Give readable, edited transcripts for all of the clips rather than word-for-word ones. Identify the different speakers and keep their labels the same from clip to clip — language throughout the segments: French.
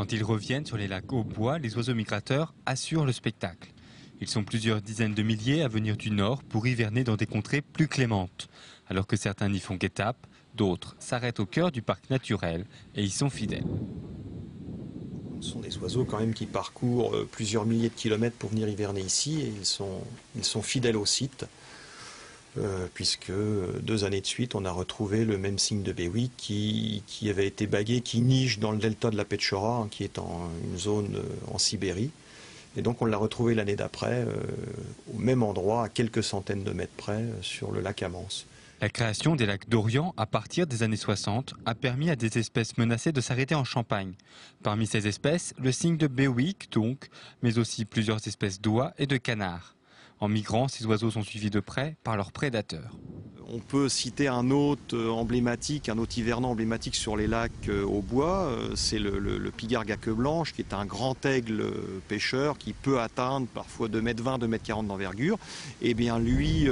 Speaker 1: Quand ils reviennent sur les lacs au bois, les oiseaux migrateurs assurent le spectacle. Ils sont plusieurs dizaines de milliers à venir du nord pour hiverner dans des contrées plus clémentes. Alors que certains y font guet-apens, d'autres s'arrêtent au cœur du parc naturel et y sont fidèles.
Speaker 2: Ce sont des oiseaux quand même qui parcourent plusieurs milliers de kilomètres pour venir hiverner ici et ils sont fidèles au site. Puisque 2 années de suite, on a retrouvé le même cygne de Bewick qui avait été bagué, qui niche dans le delta de la Petchora, qui est une zone en Sibérie. Et donc on l'a retrouvé l'année d'après, au même endroit, à quelques centaines de mètres près, sur le lac Amance.
Speaker 1: La création des lacs d'Orient à partir des années 60 a permis à des espèces menacées de s'arrêter en Champagne. Parmi ces espèces, le cygne de Bewick donc, mais aussi plusieurs espèces d'oies et de canards. En migrant, ces oiseaux sont suivis de près par leurs prédateurs.
Speaker 2: On peut citer un hôte emblématique, un hôte hivernant emblématique sur les lacs au bois, c'est le pigargue à queue blanche, qui est un grand aigle pêcheur qui peut atteindre parfois 2,20 m, 2,40 m d'envergure. Et bien lui,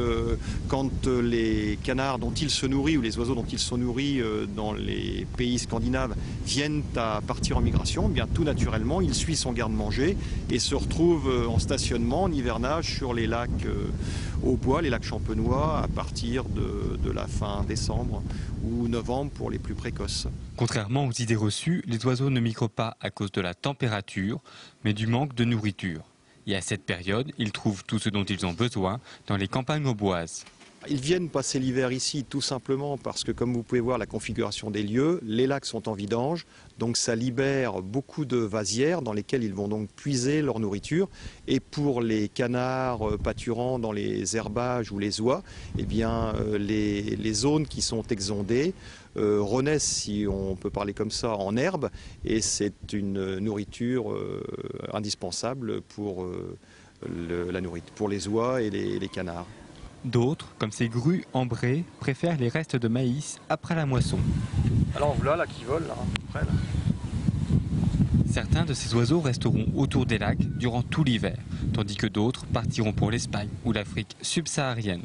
Speaker 2: quand les canards dont il se nourrit ou les oiseaux dont il se nourrit dans les pays scandinaves viennent à partir en migration, bien tout naturellement, il suit son garde-manger et se retrouve en stationnement, en hivernage sur les lacs au bois, les lacs champenois, à partir de la fin décembre ou novembre pour les plus précoces.
Speaker 1: Contrairement aux idées reçues, les oiseaux ne migrent pas à cause de la température, mais du manque de nourriture. Et à cette période, ils trouvent tout ce dont ils ont besoin dans les campagnes auboises.
Speaker 2: Ils viennent passer l'hiver ici tout simplement parce que, comme vous pouvez voir la configuration des lieux, les lacs sont en vidange, donc ça libère beaucoup de vasières dans lesquelles ils vont donc puiser leur nourriture. Et pour les canards pâturant dans les herbages ou les oies, eh bien, les zones qui sont exondées renaissent, si on peut parler comme ça, en herbe, et c'est une nourriture indispensable pour, pour les oies et les canards.
Speaker 1: D'autres, comme ces grues ambrées, préfèrent les restes de maïs après la moisson.
Speaker 2: Alors voilà qui volent, là, près, là.
Speaker 1: Certains de ces oiseaux resteront autour des lacs durant tout l'hiver, tandis que d'autres partiront pour l'Espagne ou l'Afrique subsaharienne.